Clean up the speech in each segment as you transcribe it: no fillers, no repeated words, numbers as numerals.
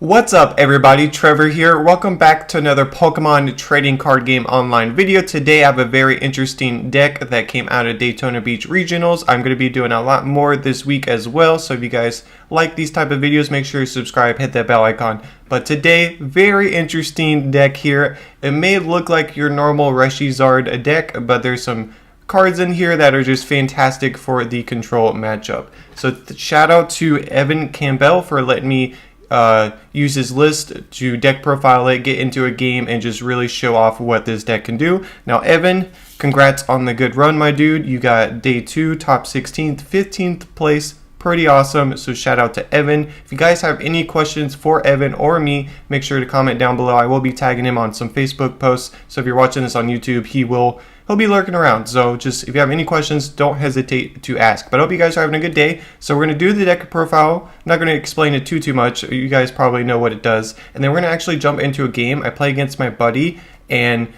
What's up everybody, Trevor here. Welcome back to another Pokemon trading card game online video. Today I have a very interesting deck that came out of Daytona Beach Regionals. I'm going to be doing a lot more this week as well, so if you guys like these type of videos, make sure you subscribe, hit that bell icon. But today, very interesting deck here. It may look like your normal Reshizard deck, but there's some cards in here that are just fantastic for the control matchup. So shout out to Campbell for letting me use his list to deck profile it, get into a game, and just really show off what this deck can do. Now, Evan, congrats on the good run, my dude. You got day 2, top 16th, 15th place. Pretty awesome. So shout out to Evan. If you guys have any questions for Evan or me, make sure to comment down below. I will be tagging him on some Facebook posts. So if you're watching this on YouTube, he'll be lurking around. So just if you have any questions, don't hesitate to ask. But I hope you guys are having a good day. So we're going to do the deck profile. I'm not going to explain it too much. You guys probably know what it does. And then we're going to actually jump into a game. I play against my buddy, and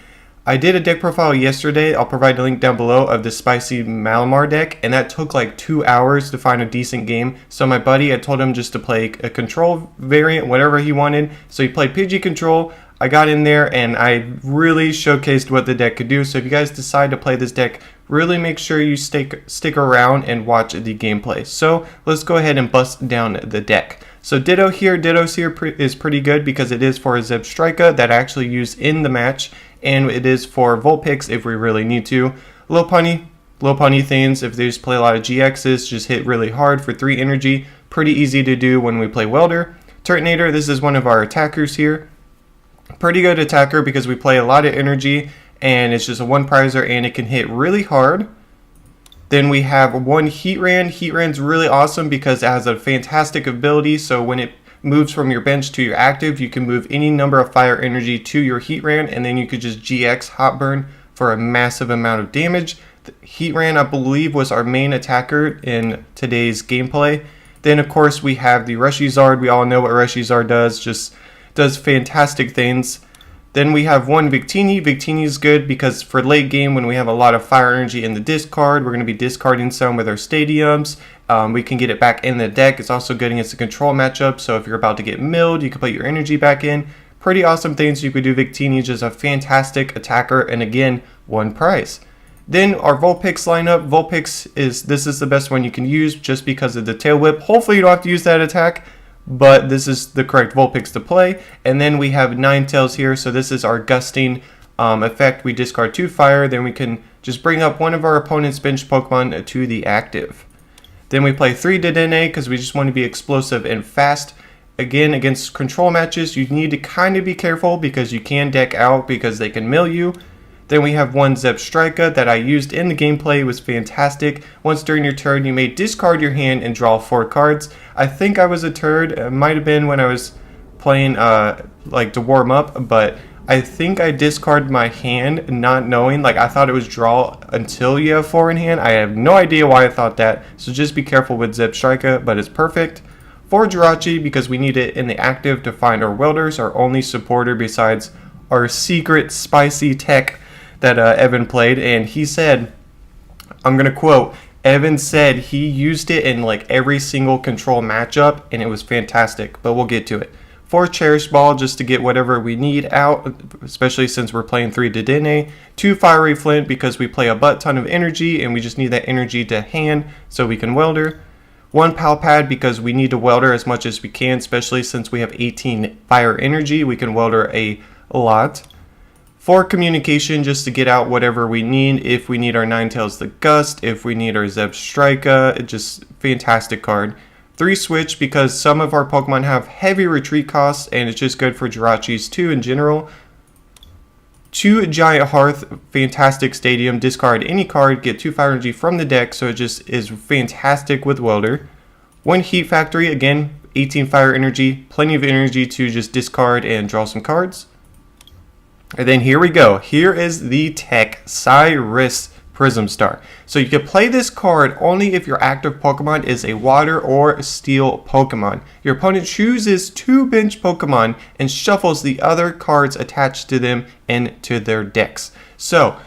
I did a deck profile yesterday. I'll provide a link down below of the spicy Malamar deck, and that took like 2 hours to find a decent game. So my buddy, I told him just to play a control variant, whatever he wanted. So he played Pidgey control. I got in there and I really showcased what the deck could do. So if you guys decide to play this deck, really make sure you stick around and watch the gameplay. So let's go ahead and bust down the deck. So Ditto's here is pretty good because it is for a Zebstrika that I actually use in the match, and it is for Vulpix if we really need to. Low punny things, if they just play a lot of GXs, just hit really hard for 3 energy. Pretty easy to do when we play Welder. Turtonator, this is one of our attackers here. Pretty good attacker because we play a lot of energy, and it's just a 1 prizer and it can hit really hard. Then we have one Heatran. Heatran's really awesome because it has a fantastic ability, so when it moves from your bench to your active, you can move any number of fire energy to your Heatran, and then you could just GX Hot Burn for a massive amount of damage. The Heatran, I believe, was our main attacker in today's gameplay. Then of course we have the Reshizard. We all know what Reshizard does, just does fantastic things. Then we have one Victini. Victini is good because for late game when we have a lot of fire energy in the discard, we're going to be discarding some with our stadiums. We can get it back in the deck. It's also good against the control matchup, so if you're about to get milled, you can put your energy back in. Pretty awesome things you could do. Victini is just a fantastic attacker, and again, 1 prize. Then our Vulpix lineup. Vulpix is the best one you can use just because of the tail whip. Hopefully you don't have to use that attack, but this is the correct Vulpix to play. And then we have Ninetales here, so this is our gusting effect. We discard 2 fire, then we can just bring up one of our opponent's bench Pokemon to the active. Then we play 3 Dedenne because we just want to be explosive and fast. Again, against control matches, you need to kind of be careful because you can deck out because they can mill you. Then we have one Zebstrika that I used in the gameplay. It was fantastic. Once during your turn, you may discard your hand and draw 4 cards. I think I was a turd. It might have been when I was playing like to warm up, but I think I discarded my hand not knowing. Like, I thought it was draw until you have 4 in hand. I have no idea why I thought that, so just be careful with Zebstrika, but it's perfect. For Jirachi, because we need it in the active to find our welders, our only supporter besides our secret spicy tech that Evan played, and he said, I'm gonna quote, Evan said he used it in like every single control matchup and it was fantastic, but we'll get to it. For Cherish Ball, just to get whatever we need out, especially since we're playing 3 Dedenne. 2 Fiery Flint because we play a butt ton of energy and we just need that energy to hand so we can welder. 1 Palpad because we need to welder as much as we can, especially since we have 18 fire energy, we can welder a lot. 4 Communication just to get out whatever we need. If we need our Ninetales the Gust, if we need our Zebstrika, it's just fantastic card. 3 Switch because some of our Pokemon have heavy retreat costs and it's just good for Jirachis too in general. 2 Giant Hearth, fantastic stadium, discard any card, get 2 fire energy from the deck, so it just is fantastic with Welder. 1 Heat Factory, again, 18 fire energy, plenty of energy to just discard and draw some cards. And then here we go. Here is the tech, Cyrus Prism Star. So you can play this card only if your active Pokemon is a water or steel Pokemon. Your opponent chooses 2 bench Pokemon and shuffles the other cards attached to them into their decks. So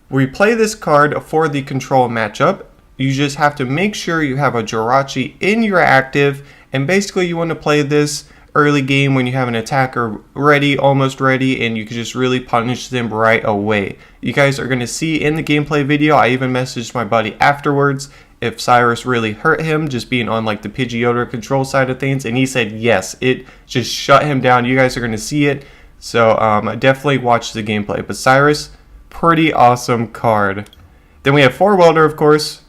we play this card for the control matchup. You just have to make sure you have a Jirachi in your active, and basically you want to play this early game when you have an attacker ready, almost ready, and you can just really punish them right away. You guys are going to see in the gameplay video, I even messaged my buddy afterwards if Cyrus really hurt him, just being on like the PTCGO control side of things, and he said yes, it just shut him down. You guys are going to see it, so definitely watch the gameplay. But Cyrus, pretty awesome card. Then we have 4 welder, of course.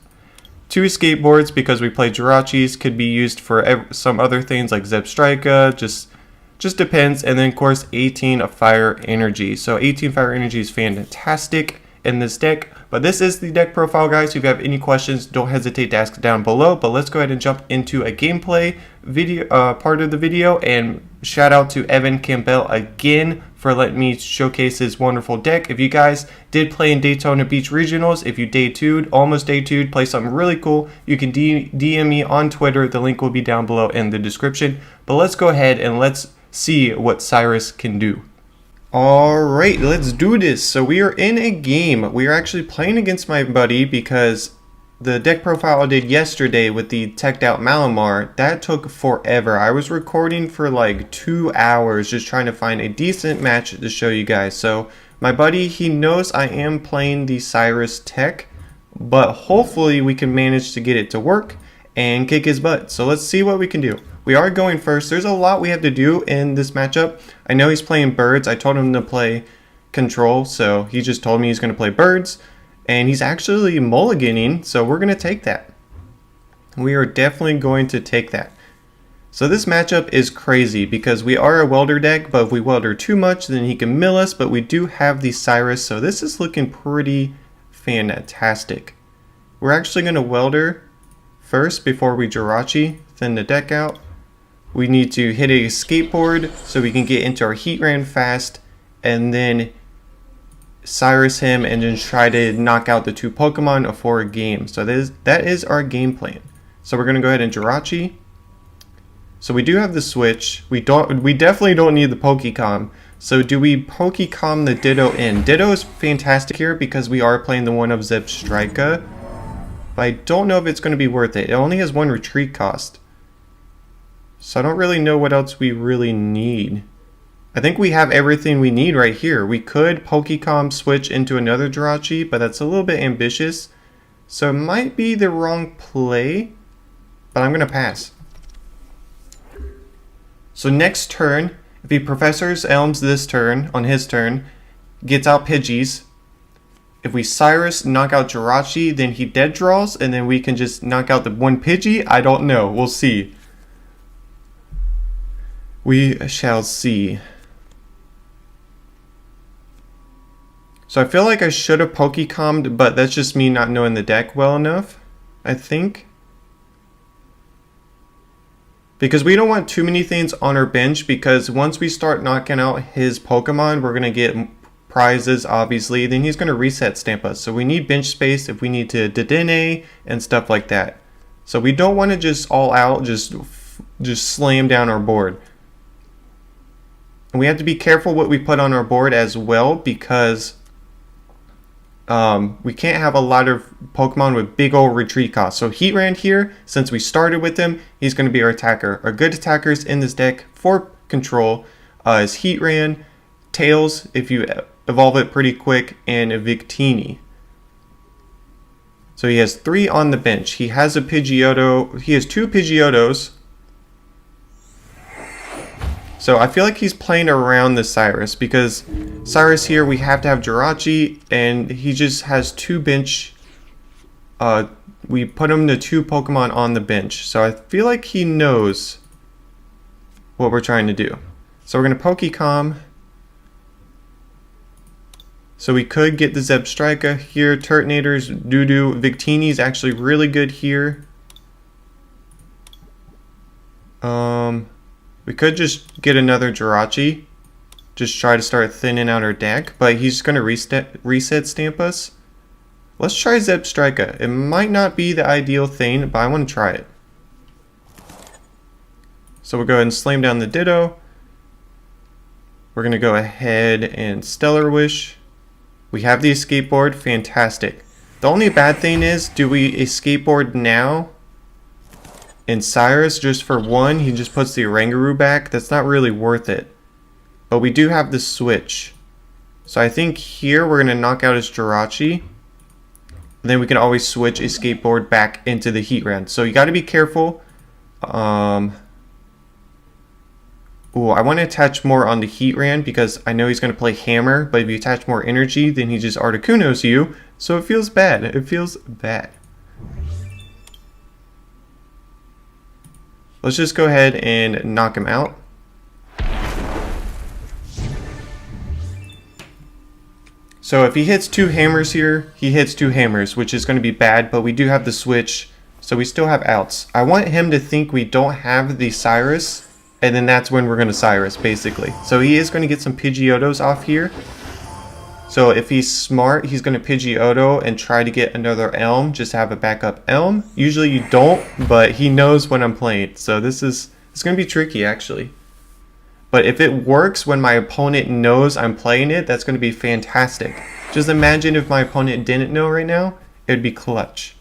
2 skateboards because we play Jirachis, could be used for some other things like Zebstrika, just depends. And then of course 18 of fire energy. So 18 fire energy is fantastic in this deck. But this is the deck profile, guys. If you have any questions, don't hesitate to ask down below. But let's go ahead and jump into a gameplay video part of the video. And shout out to Evan Campbell again for letting me showcase his wonderful deck. If you guys did play in Daytona Beach Regionals, if you day 2'd, almost day 2'd, play something really cool, you can DM me on Twitter. The link will be down below in the description. But let's go ahead and let's see what Cyrus can do. Alright, let's do this. So we are in a game. We are actually playing against my buddy because the deck profile I did yesterday with the teched out Malamar, that took forever. I was recording for like 2 hours just trying to find a decent match to show you guys. So my buddy, he knows I am playing the Cyrus tech, but hopefully we can manage to get it to work and kick his butt. So let's see what we can do. We are going first. There's a lot we have to do in this matchup. I know he's playing birds. I told him to play control, so he just told me he's going to play birds. And he's actually mulliganing, so we're going to take that. We are definitely going to take that. So this matchup is crazy because we are a welder deck, but if we welder too much, then he can mill us. But we do have the Cyrus, so this is looking pretty fantastic. We're actually going to welder first before we Jirachi, thin the deck out. We need to hit a skateboard so we can get into our heat ran fast, and then Cyrus him and then try to knock out the 2 Pokemon for a game. So that is our game plan. So we're gonna go ahead and Jirachi. So we do have the switch. We definitely don't need the Pokecom. So do we Pokecom the Ditto in? Ditto is fantastic here because we are playing the one of Zebstrika, but I don't know if it's gonna be worth it. It only has 1 retreat cost. So I don't really know what else we really need. I think we have everything we need right here. We could Pokecom switch into another Jirachi, but that's a little bit ambitious. So it might be the wrong play, but I'm going to pass. So next turn, if he Professor's Elms this turn, on his turn, gets out Pidgeys. If we Cyrus knock out Jirachi, then he dead draws, and then we can just knock out the 1 Pidgey. I don't know. We'll see. We shall see. So I feel like I should have Pokecommed, but that's just me not knowing the deck well enough, I think. Because we don't want too many things on our bench, because once we start knocking out his Pokemon, we're going to get prizes, obviously. Then he's going to reset stamp us. So we need bench space if we need to Dedenne and stuff like that. So we don't want to just all out, just slam down our board. And we have to be careful what we put on our board as well, because we can't have a lot of Pokemon with big old retreat costs. So Heatran here, since we started with him, he's going to be our attacker. Our good attackers in this deck for control is Heatran, Tails if you evolve it pretty quick, and a Victini. So he has 3 on the bench. He has a Pidgeotto. He has 2 Pidgeottos. So I feel like he's playing around the Cyrus, because Cyrus here we have to have Jirachi, and he just has 2 bench. We put him to 2 Pokemon on the bench. So I feel like he knows what we're trying to do. So we're going to Pokecom. So we could get the Zebstrika here. Turtonators, Doodoo, Victini's actually really good here. We could just get another Jirachi. Just try to start thinning out our deck. But he's going to reset stamp us. Let's try Zebstrika. It might not be the ideal thing, but I want to try it. So we'll go ahead and slam down the Ditto. We're going to go ahead and Stellar Wish. We have the escape board. Fantastic. The only bad thing is, do we escape board now? And Cyrus, just for one, he just puts the Oranguru back. That's not really worth it. But we do have the switch. So I think here we're going to knock out his Jirachi. Then we can always switch a skateboard back into the Heatran. So you got to be careful. Ooh, I want to attach more on the Heatran because I know he's going to play Hammer. But if you attach more energy, then he just Articunos you. So it feels bad. It feels bad. Let's just go ahead and knock him out. So if he hits 2 hammers here, he hits 2 hammers, which is going to be bad, but we do have the switch, so we still have outs. I want him to think we don't have the Cyrus, and then that's when we're going to Cyrus, basically. So he is going to get some Pidgeotos off here. So if he's smart, he's going to Pidgeotto and try to get another Elm, just to have a backup Elm. Usually you don't, but he knows when I'm playing, so it's going to be tricky, actually. But if it works when my opponent knows I'm playing it, that's going to be fantastic. Just imagine if my opponent didn't know right now, it would be clutch.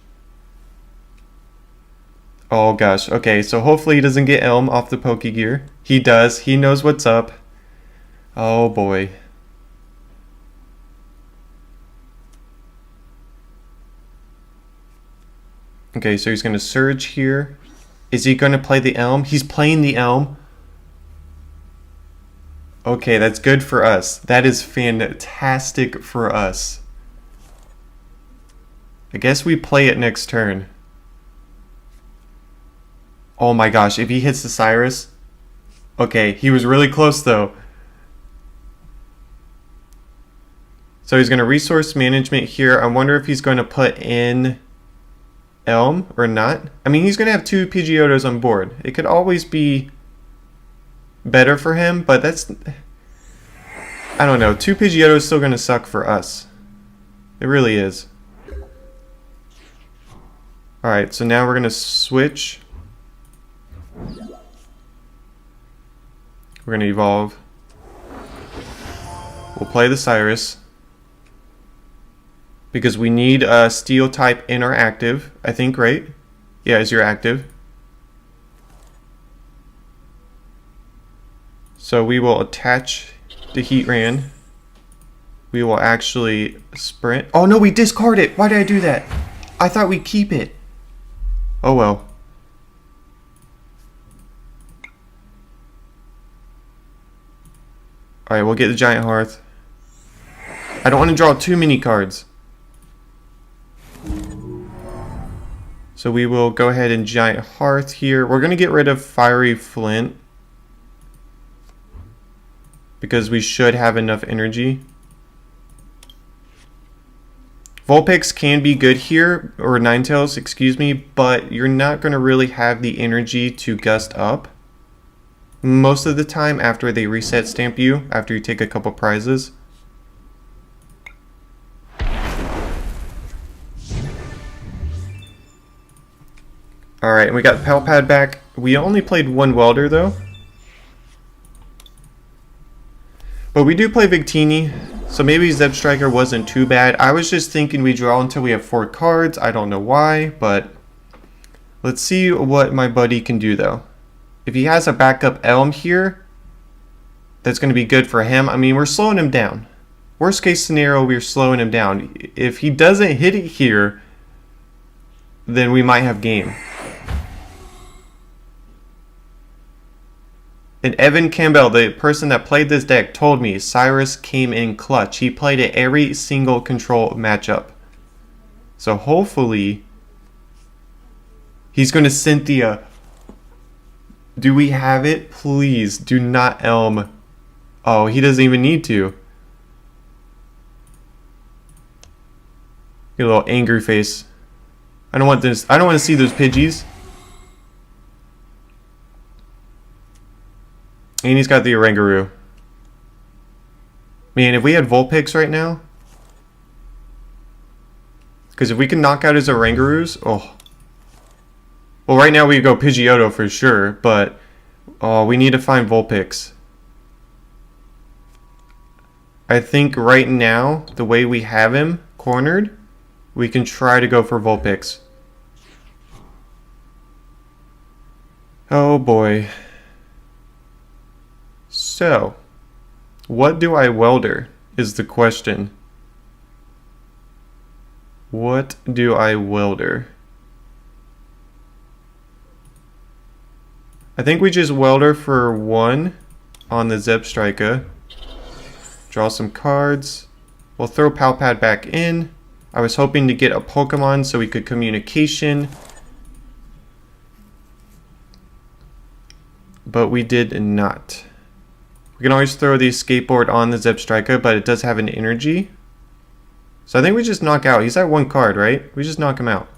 Oh gosh, okay, so hopefully he doesn't get Elm off the Pokegear. He does, he knows what's up. Oh boy. Okay, so he's going to Surge here. Is he going to play the Elm? He's playing the Elm. Okay, that's good for us. That is fantastic for us. I guess we play it next turn. Oh my gosh, if he hits the Cyrus. Okay, he was really close though. So he's going to Resource Management here. I wonder if he's going to put in Elm or not. I mean, he's going to have 2 Pidgeotos on board. It could always be better for him, but that's, I don't know, 2 Pidgeotto is still going to suck for us. It really is. Alright, so now we're going to switch. We're going to evolve. We'll play the Cyrus. Because we need a Steel type in our active, I think, right? Yeah, is your active. So we will attach the Heatran. We will actually sprint. Oh no, we discard it! Why did I do that? I thought we'd keep it. Oh well. Alright, we'll get the Giant Hearth. I don't want to draw too many cards. So we will go ahead and Giant Hearth here. We're going to get rid of Fiery Flint. Because we should have enough energy. Vulpix can be good here, or Ninetales, excuse me, but you're not going to really have the energy to gust up. Most of the time after they reset stamp you, after you take a couple prizes. Alright, we got the Palpad back. We only played 1 Welder though. But we do play Victini, so maybe Zebstrika wasn't too bad. I was just thinking we draw until we have 4 cards. I don't know why, but let's see what my buddy can do though. If he has a backup Elm here, that's going to be good for him. I mean, we're slowing him down. Worst case scenario, we're slowing him down. If he doesn't hit it here, then we might have game. And Evan Campbell, the person that played this deck, told me Cyrus came in clutch. He played it every single control matchup. So hopefully he's going to Cynthia. Do we have it? Please do not Elm. Oh, he doesn't even need to. Get a little angry face. I don't want this. I don't want to see those Pidgeys. And he's got the Oranguru. Man, if we had Vulpix right now. Because if we can knock out his Orangurus. Oh. Well, right now we go Pidgeotto for sure. But we need to find Vulpix. I think right now, the way we have him cornered, we can try to go for Vulpix. Oh boy. So, what do I welder is the question. What do I welder? I think we just welder for 1 on the Zebstrika. Draw some cards. We'll throw Palpad back in. I was hoping to get a Pokemon so we could communication. But we did not. We can always throw the skateboard on the Zebstrika, but it does have an energy. So I think we just knock out. He's at 1 card, right? We just knock him out.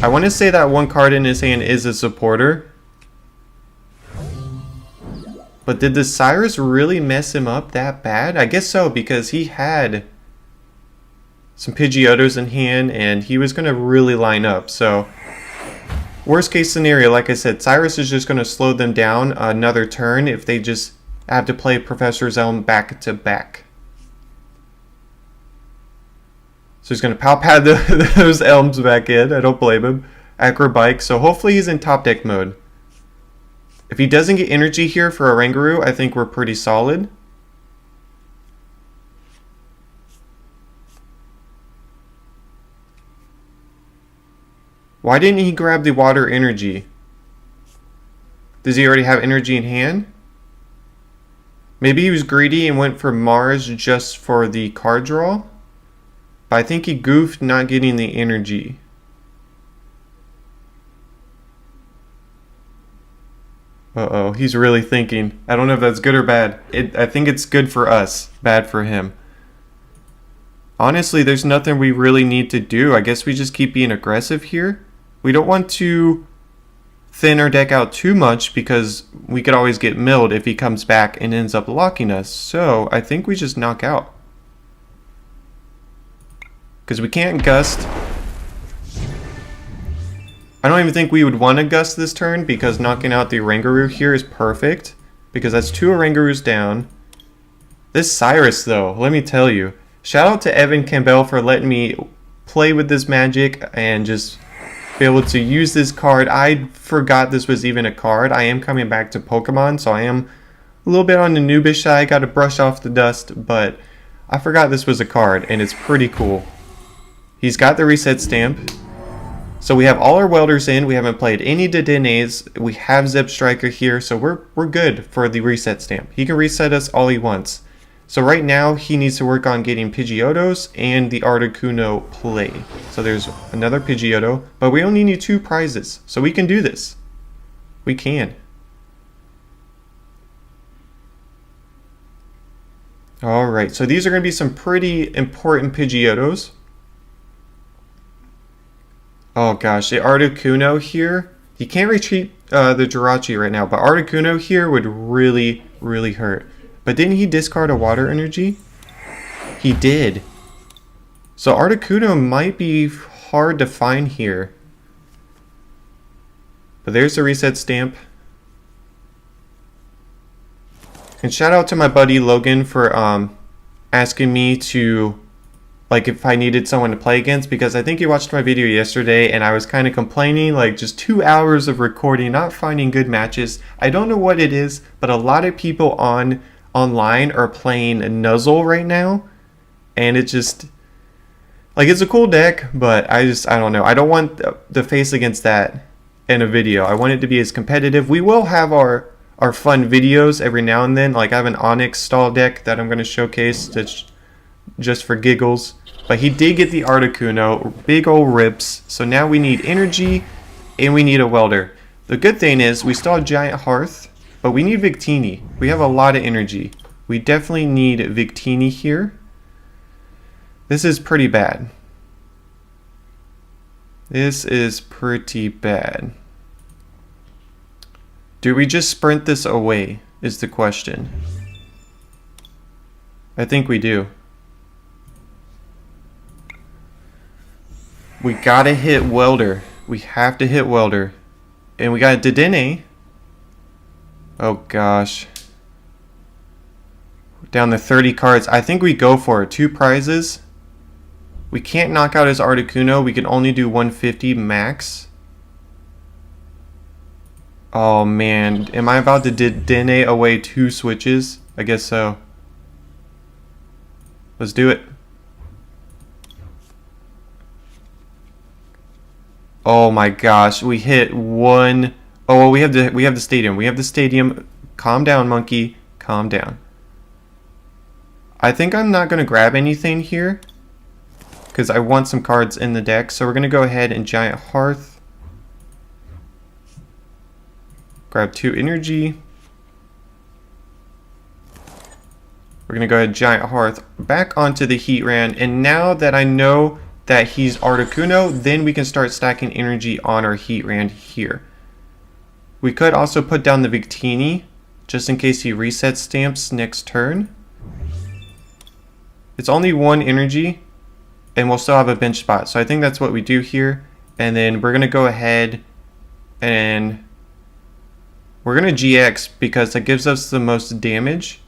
I want to say that 1 card in his hand is a supporter. But did the Cyrus really mess him up that bad? I guess so, because he had some Pidgeotos in hand and he was going to really line up. So, worst case scenario, like I said, Cyrus is just going to slow them down another turn if they just have to play Professor's Elm back to back. So he's going to Palpad those Elms back in. I don't blame him. Acrobike. So hopefully he's in top deck mode. If he doesn't get energy here for a Rangaroo, I think we're pretty solid. Why didn't he grab the water energy? Does he already have energy in hand? Maybe he was greedy and went for Mars just for the card draw? But I think he goofed not getting the energy. Uh-oh, he's really thinking. I don't know if that's good or bad. I think it's good for us, bad for him. Honestly, there's nothing we really need to do. I guess we just keep being aggressive here. We don't want to thin our deck out too much because we could always get milled if he comes back and ends up locking us. So I think we just knock out. Because we can't gust. I don't even think we would want to gust this turn because knocking out the Rangaroo here is perfect. Because that's 2 Rangaroos down. This Cyrus though, let me tell you. Shout out to Evan Campbell for letting me play with this magic and just be able to use this card. I forgot this was even a card. I am coming back to Pokemon, so I am a little bit on the noobish side. Got to brush off the dust, but I forgot this was a card and it's pretty cool. He's got the reset stamp. So we have all our welders in. We haven't played any Dedenes. We have Zebstrika here, so we're good for the reset stamp. He can reset us all he wants. So right now he needs to work on getting Pidgeotos and the Articuno play. So there's another Pidgeotto, but we only need 2 prizes. So we can do this. We can. Alright, so these are going to be some pretty important Pidgeotos. Oh gosh, the Articuno here, he can't retreat the Jirachi right now, but Articuno here would really, really hurt. But didn't he discard a water energy? He did. So Articuno might be hard to find here. But there's the reset stamp. And shout out to my buddy Logan for asking me to, like, if I needed someone to play against, because I think he watched my video yesterday and I was kind of complaining, like just 2 hours of recording, not finding good matches. I don't know what it is, but a lot of people online are playing Nuzzle right now, and it just, like, it's a cool deck, but I don't know. I don't want the face against that in a video. I want it to be as competitive. We will have our fun videos every now and then. Like, I have an Onyx stall deck that I'm going to showcase that's just for giggles. But he did get the Articuno, big old rips. So now we need energy and we need a welder. The good thing is we still have Giant Hearth, but we need Victini. We have a lot of energy. We definitely need Victini here. This is pretty bad. This is pretty bad. Do we just sprint this away is the question. I think we do. We gotta hit Welder. We have to hit Welder. And we got a Dedenne. Oh gosh. Down to 30 cards. I think we go for it. 2 prizes. We can't knock out his Articuno. We can only do 150 max. Oh man, am I about to dene away 2 switches? I guess so. Let's do it. Oh my gosh, we hit 1. Oh, well, we have the stadium. We have the stadium. Calm down, monkey. Calm down. I think I'm not going to grab anything here because I want some cards in the deck. So we're going to go ahead and Giant Hearth. Grab 2 energy. We're going to go ahead and Giant Hearth back onto the Heatran. And now that I know that he's Articuno, then we can start stacking energy on our Heatran here. We could also put down the Victini just in case he resets stamps next turn. It's only 1 energy and we'll still have a bench spot. So I think that's what we do here. And then we're going to go ahead and we're going to GX because that gives us the most damage.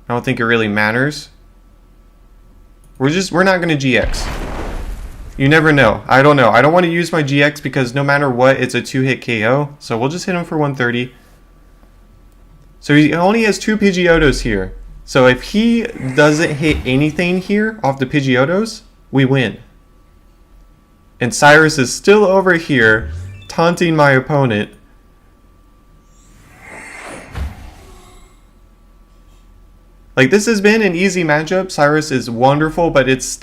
I don't think it really matters. We're not going to GX. You never know. I don't know. I don't want to use my GX because no matter what, it's a 2-hit KO. So we'll just hit him for 130. So he only has 2 Pidgeotos here. So if he doesn't hit anything here off the Pidgeotos, we win. And Cyrus is still over here taunting my opponent. Like, this has been an easy matchup. Cyrus is wonderful, but it's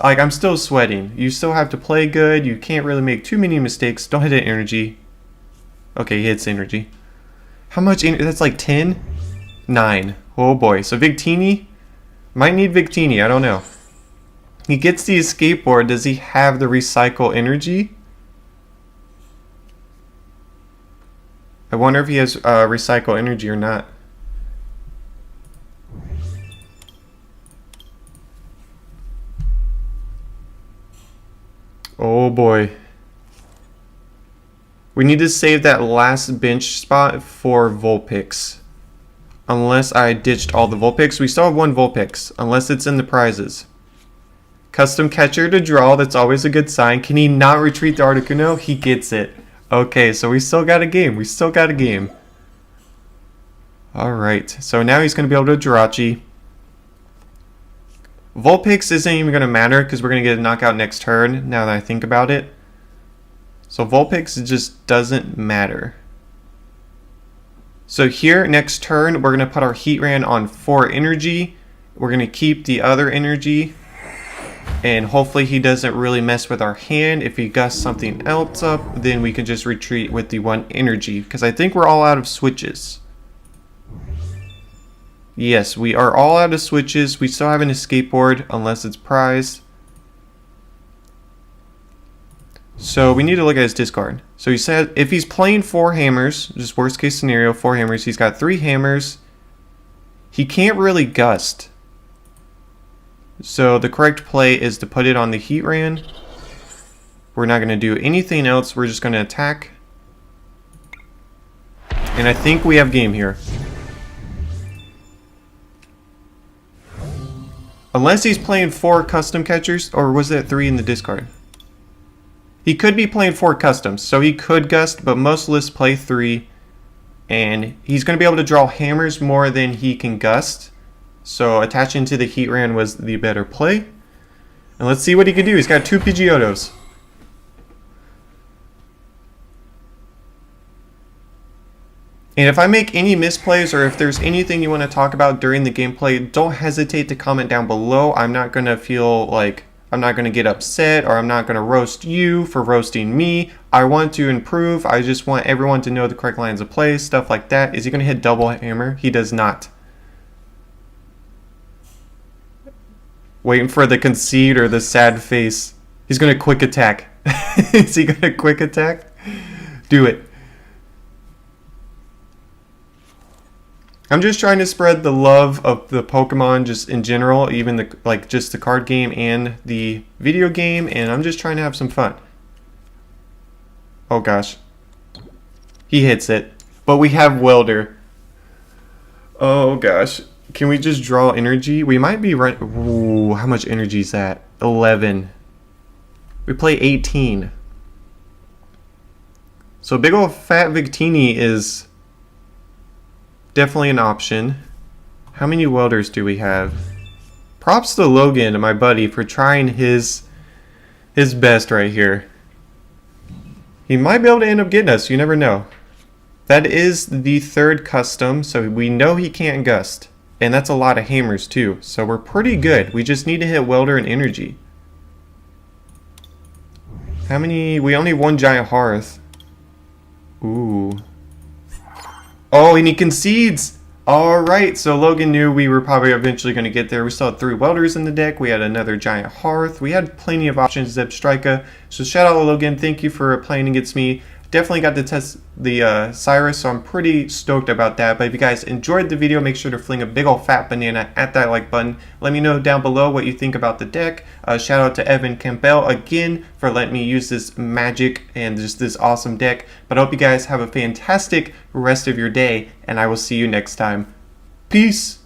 like I'm still sweating. You still have to play good. You can't really make too many mistakes. Don't hit an energy. Okay, he hits energy. How much? That's like 10? 9. Oh boy. So Victini. Might need Victini. I don't know. He gets the escape board. Does he have the recycle energy? I wonder if he has recycle energy or not. Oh boy. We need to save that last bench spot for Vulpix. Unless I ditched all the Vulpix. We still have 1 Vulpix. Unless it's in the prizes. Custom catcher to draw. That's always a good sign. Can he not retreat the Articuno? He gets it. Okay, so we still got a game. We still got a game. Alright. So now he's going to be able to Jirachi. Vulpix isn't even going to matter because we're going to get a knockout next turn now that I think about it. So Vulpix just doesn't matter. So here next turn we're going to put our Heatran on 4 energy. We're going to keep the other energy. And hopefully he doesn't really mess with our hand. If he gusts something else up, then we can just retreat with the 1 energy. Because I think we're all out of switches. Yes, we are all out of switches. We still have an escape board unless it's prized. So we need to look at his discard. So he said if he's playing 4 hammers, just worst case scenario, 4 hammers, he's got 3 hammers. He can't really gust. So the correct play is to put it on the Heatran. We're not going to do anything else. We're just going to attack. And I think we have game here. Unless he's playing 4 custom catchers, or was that 3 in the discard? He could be playing 4 customs, so he could gust, but most lists play 3. And he's going to be able to draw hammers more than he can gust. So attaching to the Heatran was the better play. And let's see what he can do. He's got 2 Pidgeotos. And if I make any misplays or if there's anything you want to talk about during the gameplay, don't hesitate to comment down below. I'm not going to feel like I'm not going to get upset, or I'm not going to roast you for roasting me. I want to improve. I just want everyone to know the correct lines of play, stuff like that. Is he going to hit double hammer? He does not. Waiting for the concede or the sad face. He's going to quick attack. Is he going to quick attack? Do it. I'm just trying to spread the love of the Pokemon just in general, even the just the card game and the video game, and I'm just trying to have some fun. Oh gosh. He hits it. But we have Welder. Oh gosh. Can we just draw energy? We might be right. Ooh, how much energy is that? 11. We play 18. So big old fat Victini is definitely an option. How many welders do we have? Props to Logan, my buddy, for trying his best right here. He might be able to end up getting us, you never know. That is the third custom, so we know he can't gust. And that's a lot of hammers too, so we're pretty good. We just need to hit welder and energy. How many? We only have one giant hearth. Ooh. Oh, and he concedes! Alright, so Logan knew we were probably eventually going to get there. We still had 3 welders in the deck. We had another giant hearth. We had plenty of options, Zeb Strika. So shout out to Logan. Thank you for playing against me. Definitely got to test the Cyrus, so I'm pretty stoked about that. But if you guys enjoyed the video, make sure to fling a big old fat banana at that like button. Let me know down below what you think about the deck. Shout out to Campbell again for letting me use this magic and just this awesome deck. But I hope you guys have a fantastic rest of your day, and I will see you next time. Peace!